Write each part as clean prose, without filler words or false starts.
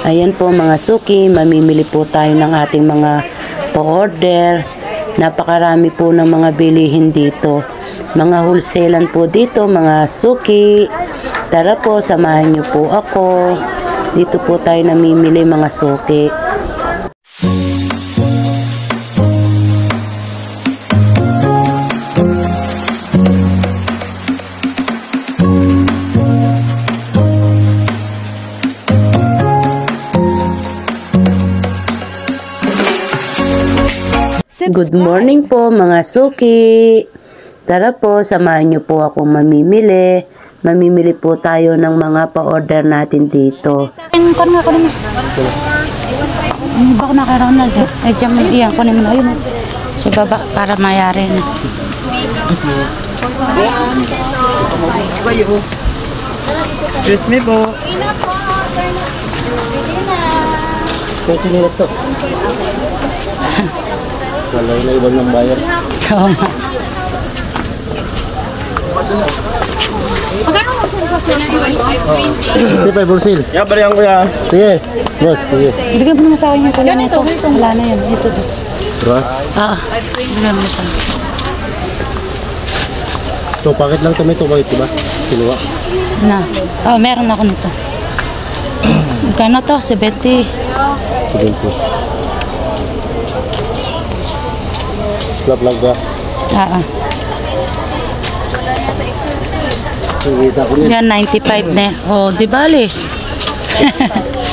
Ayan po mga suki, mamimili po tayo ng ating mga pa-order. Napakarami po ng mga bilihin dito. Mga wholesalan po dito, mga suki. Tara po, samahan niyo po ako. Dito po tayo namimili mga suki. Good morning po mga suki. Tara po, samahan niyo po ako mamimili. Mamimili po tayo ng mga pa-order natin dito. Kunin nga, kunin mo. Hindi ba ako naka-Ronald? Eh, dyan mo. Iyan, kunin mo. Ayun. Sa baba, para mayari na. Excuse me po. Pwede nila to. Kalay na ibang ng bayar. Oo nga. Magkano mo sa sasya na iwan? Sige pa, bursil. Yeah, barihan ko ya. Sige. Boss, sige. Bigyan mo naman sa akin yung kuya nito. Wala na yan. Ito to. Boss. Bigyan mo sa akin. So, pakit lang kami ito. Bakit diba? Kinuha. Na. Meron ako nito. Magkano to? 70. Sige po. Slap lang ka. Kita ko niya. Yan, 95 na. Oh, di bali.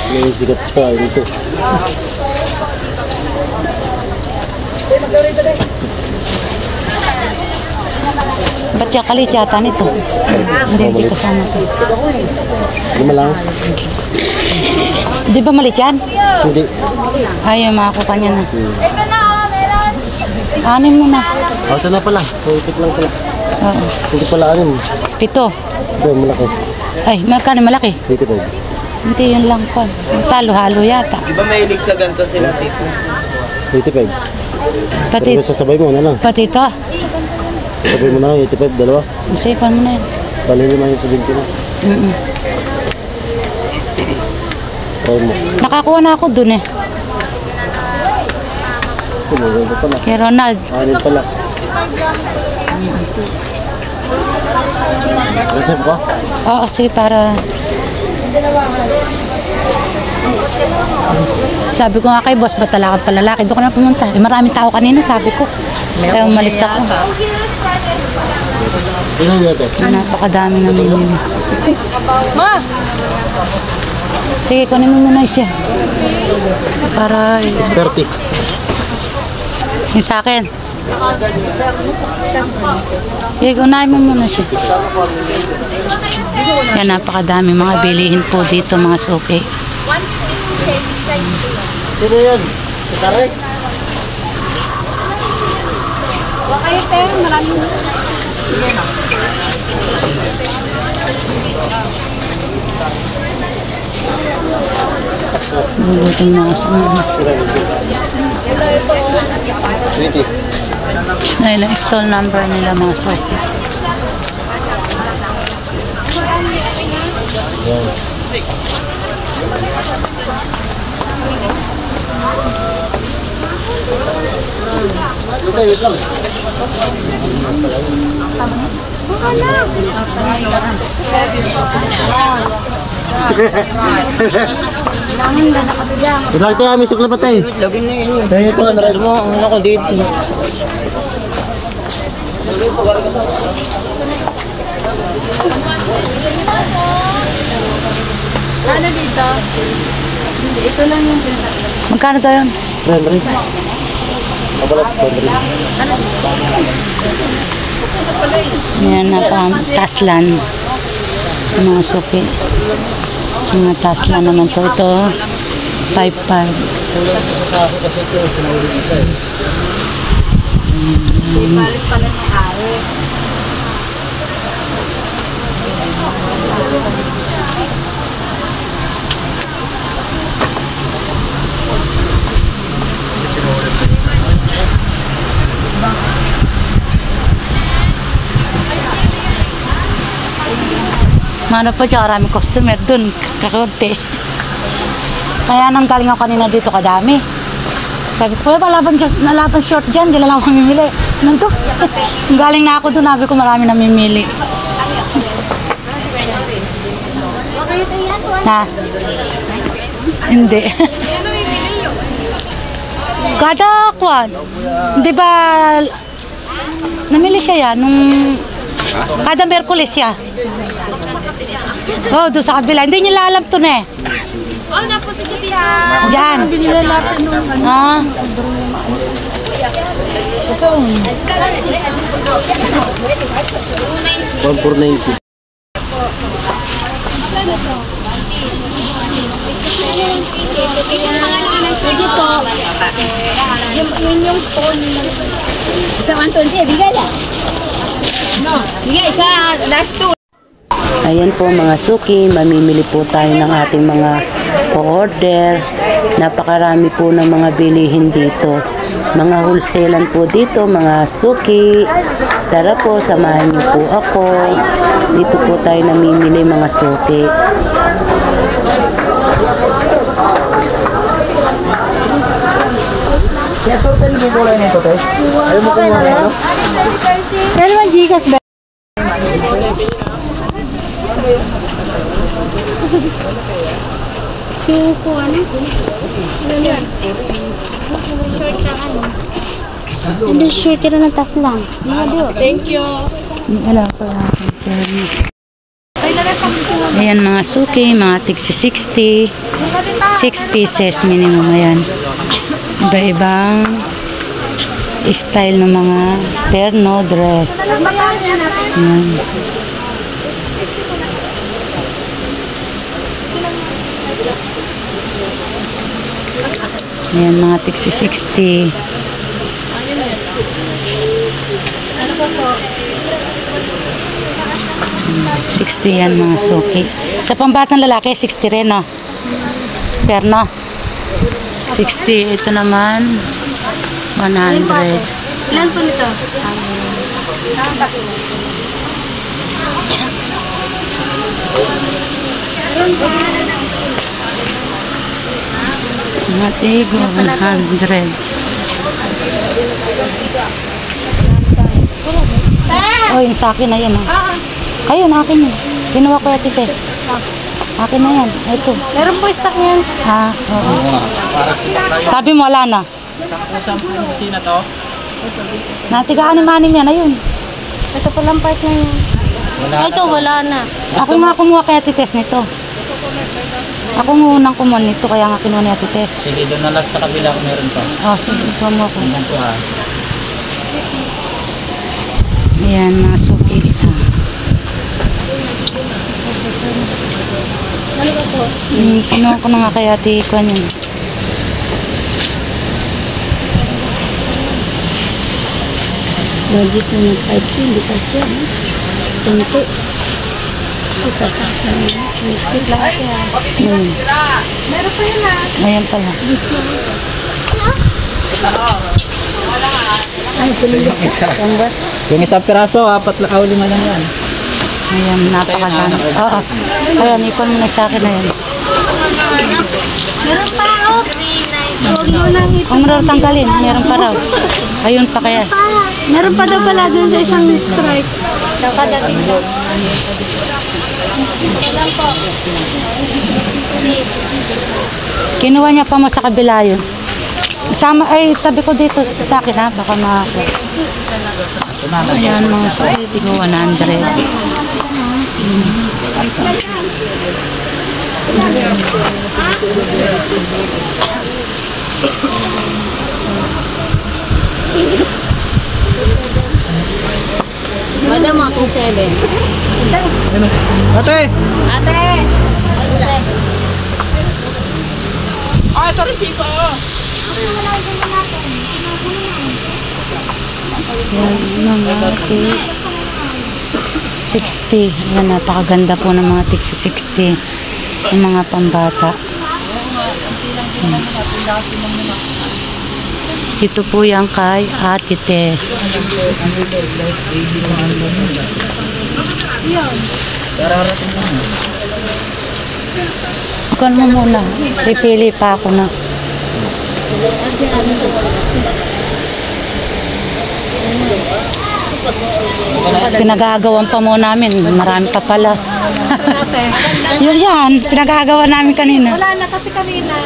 May sigat pa ito. Ba't yung kalit yata nito? Hindi kasama to. Lima lang. Di ba malit yan? Hindi. Ayaw, makakuha niya na. Anin mo na. Ito na pala. Ipit lang pala. Oo. Hindi pala anin. 7. Ito, malaki. Ay, magkano malaki? Dito ba? Hindi, yun lang po. Talo-halo yata. Di ba mahilig sa ganito sila tito? 85. Pati, Pero sasabay mo na lang. pati ito. Sasabay mo na lang, 85, dalawa. Isipan mo na yan. Bali naman yung 70 na. Try mo. Nakakuha na ako dun eh. Ito, maganda pala. Kay Ronald. Anin pala. Receive ka? Oo, sige para... Sabi ko nga kay boss, ba't talakad pa lalaki? Doon ko na pumunta. Eh, maraming tao kanina, sabi ko. Kaya umalis ako. Ilan yate? Napakadami na nilili. Ma! Sige, kunin mo muna siya. Para... 30. Yung sa akin. Sige, unahin mo muna siya. Yan, napakadami mga bilihin po dito mga suki. Sino yan? Si Taray? Wakay tayo, maraming. Sige na. Bubuting mga sumama. 20. Ay, lang stall number nila mga suki. Yan. Wait lang. Ito kami sukla pa tayo. Lagin na yun. Kaya ito, naral mo. Ang ako dito. Ano dito? Ito lang yung pinatalo. Magkano tayo yun? Ren. Kabalat, Ren. Yan na pa, taslan. Mga suki. Mga taslan naman to. Ito, 5-5. Balik pala ng ari. Mana pa dyan, maraming customer dun, kakunti. Kaya nang galing ako kanina dito kadami. Sabi ko, kuya, nalaban short dyan, dyan lang ako mamimili. Nandito. Galing na ako doon, sabi ko marami namimili. Na? Hindi. Kada kwan. Di ba, namili siya yan nung kada Merkulis siya. Oh, doon sa kabila. Hindi niya alam to na eh. Oh, napunta sa tiya. Diyan. Ah. One for 90. Sige po. Yung phone. Isa 120, bigay lang. No. Bigay, isa, last two. Ayan po mga suki, mamimili po tayo ng ating mga order. Napakarami po ng mga bilihin dito. Mga wholesalan po dito, mga suki. Tara po, samahan niyo po ako. Dito po tayo namimili mga suki. Pero ang Gcash ba? Suko, ano? Ano yan? Short na ano? Hindi, short ka na tas lang. Thank you. Alam ko lang. Ayan mga suki, mga tigsi 60. 6 pieces minimum. Ayan. Iba-ibang style ng mga terno dress. Ayan. Ayan mga tigsi 60. Ano po po? 60 yan mga suki. Sa pambatang lalaki, 60 rin, no? Terno. 60. Ito naman, 100. Ilan po nito? Mga tigo, 100. Oh, yung sa akin na yan, ha? Ayun, akin yun. Kinuha ko yung tites. Akin na yan. Ito. Meron po stock niyan. Ha? Oo. Sabi mo, wala na. Kusina to? Natiga-anim-anim yan. Ayun. Ito po lang part na yun. Ito, wala na. Ako nga kumuha kaya tites nito. Ako unang kumuha nito, kaya nga kinuha niya tites. Sige, doon na lang sa kabila kung meron pa. Oh, sige. Kumuha ko. Tingnan ko ha. Ayan, mga suki. Ano ba po? Kinuha ko na nga kaya tikwan yun. Budget na ng 5K, hindi kasi yan. Kunti. Meron pa yun ah. Ayan pala. Yung isang piraso, 4 lang, 5 lang yan. Ayan, napakaganda. Oo. Ayan, ikon mo na sa akin na yan. Meron pa, oops. Huwag mo nang ito. Kung meron tanggalin, meron pa raw. Ayun pa kaya. Meron pa daw pala dun sa isang stripe. Nakadating daw. Ilan po? Kinuha niya pa mo sa kabila yun. Sama, ay tabi ko dito sa akin ha, baka makakuha. Ayan mga suki, tigo 100. Madam, 27. Ate! Ate! Ah, ito resibo! Ayan mga tig 60. Ayan, napakaganda po ng mga tig 60. Yung mga pambata. Ayan. Ito po yan kay Ate Tess. Ikaw mo muna. Pipili pa ako na. Pinagagawan pa mo namin. Marami pa pala. Yun yan. Pinagagawa namin kanina. Wala na kasi kanina.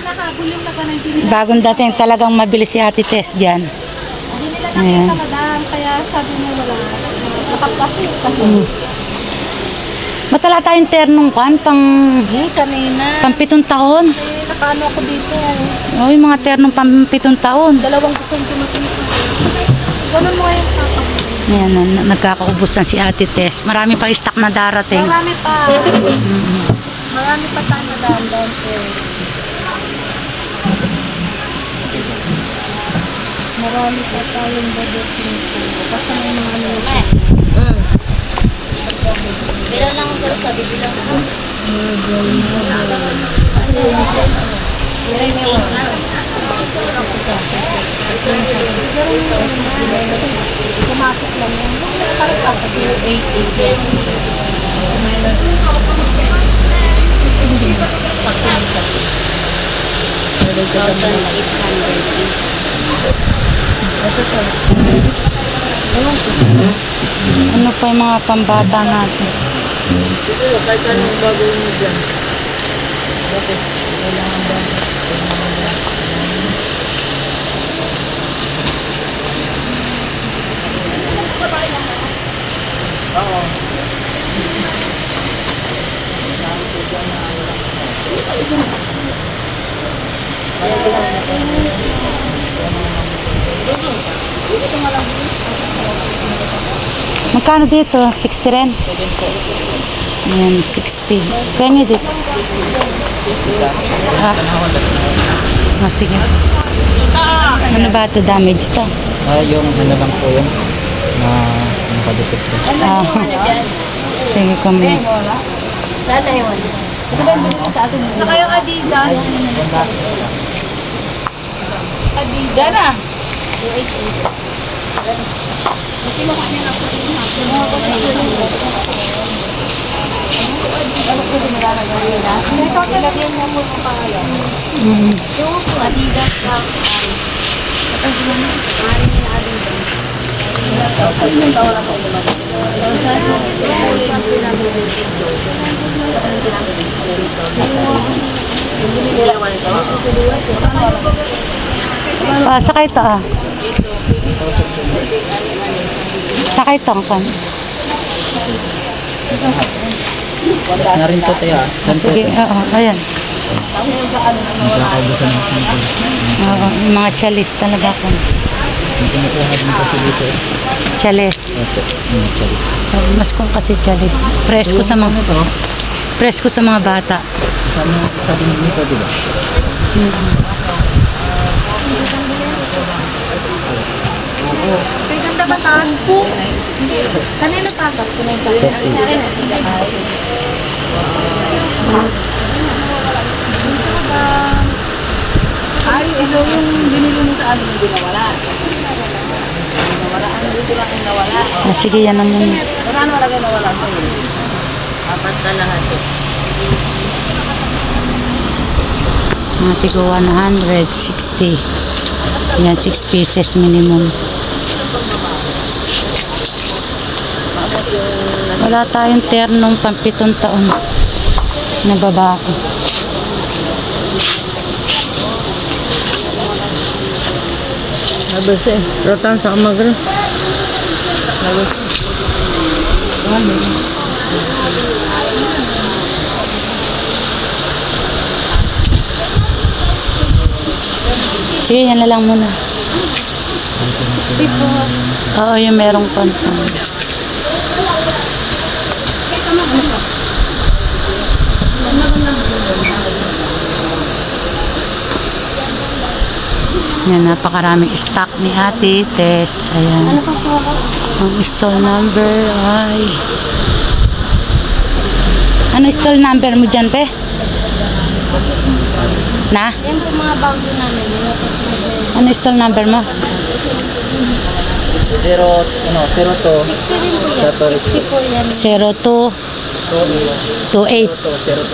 Nakagulim na ka na hindi nila. Bagong dating talagang mabilis si Ate Tess dyan. Hindi nila Ayan. nakita madam. Kaya sabi niya wala. Nakaplastic kasi. Matala tayong ternong kan pang Kanina. 7 taon. Nakaano ako dito. O, yung mga ternong pang 7 taon. Dalawang gusto yung tumatito. Ganun mo yung papa. Ayan, nagkakaubos na si Ate Tess. Marami pa stock na darating. Marami pa. Marami pa tayo madam. Marami pa tayong dadating. Basta may mga ano. Pero lang ako sa bibilang ako. Pumasok lang yan. Parang ako. 8 yan. Ano pa yung mga pambata natin? Kahit anong gagawin mo dyan. Magkano dito? 60 rin? Ayan, 60. Kaya nyo dito. Sige. Ano ba ito? Damage to? Yung ano lang po yun. Na nakadikit ko. Sige kami. Sana yun. Ito ba yung binili sa atin? Saka yung Adidas. Adidas na. Yung Adidas lang. Sakay ito Sakay ito ang kan. Na rin po tayo. Sige, oo, ayan. Oo, yung mga chalis talaga ko. Chalis. Mas kung kasi chalis. Presko sa mga bata. Sabi nito, di ba? Ganda ba ta? Kanina pa ka? Ay, ito yung binili mo sa ano hindi nawala. Nawala, ano dito lang yung nawala. Sige, yan ang muna. Wala lagi nawala sa'yo. Apat na lahat eh. Mga tigo 160. Yan, 6 pieces minimum. Wala tayong ternong pang 7 taon na babae. Nabas eh. Rotan sa umagro. Sige, yan na lang muna. Oo, yung merong pantang. Yan, napakaraming stock ni Ate Tess. Ayan. Ang stall number ay... Ano stall number mo dyan, pe? Na? Yan po mga bago namin. Ano stall number mo? 02. 60 din po yan. 60 po yan. 02. 2.8. 0203.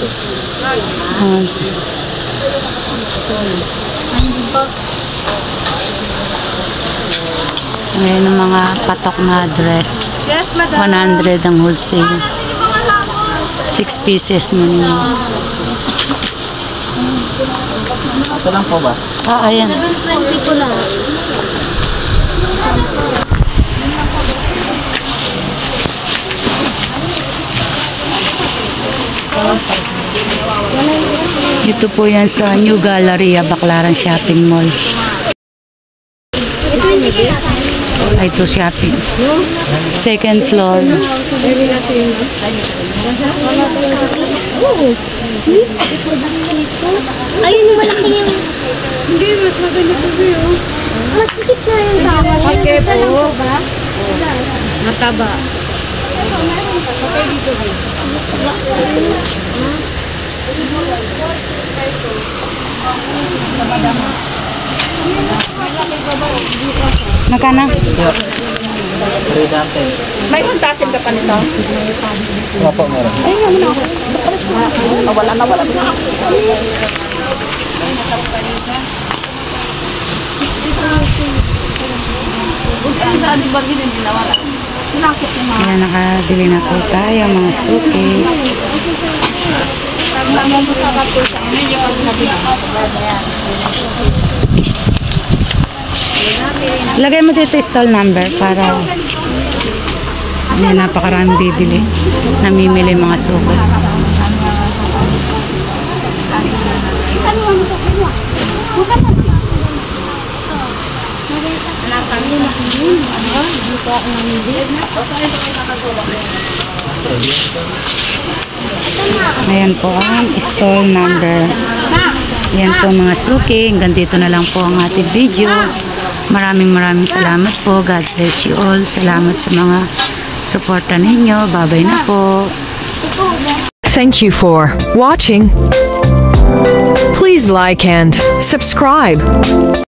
Ngayon ang mga patok na dress. Yes, madam. 100 ang wholesale. 6 pieces mo ninyo. Ito lang po ba? Ayan. 720 ko lang. Dito po yan sa New Galleria, Baclaran Shopping Mall. Ay, ito shopping. Second floor. Ayun yung malaki yung... Hindi, mas maganito ba yun? Mas sikip na yung sama. Okay po. Ba? Mataba. Magkano? 3 dozen. May 1,000 ka pa nito. Wala po, meron. Wala na. Ano sa ating bagay din dinawala? Ayan, nakabili na po tayo mga suki. Lagay mo dito stall number para may napakarami bibili. Namimili mga suki. Ayan po ang stall number. Ayan po mga suki. Hanggang dito na lang po ang ating video. Maraming salamat po. God bless you all. Salamat sa mga suporta ninyo. Bye-bye na po. Thank you for watching. Please like and subscribe.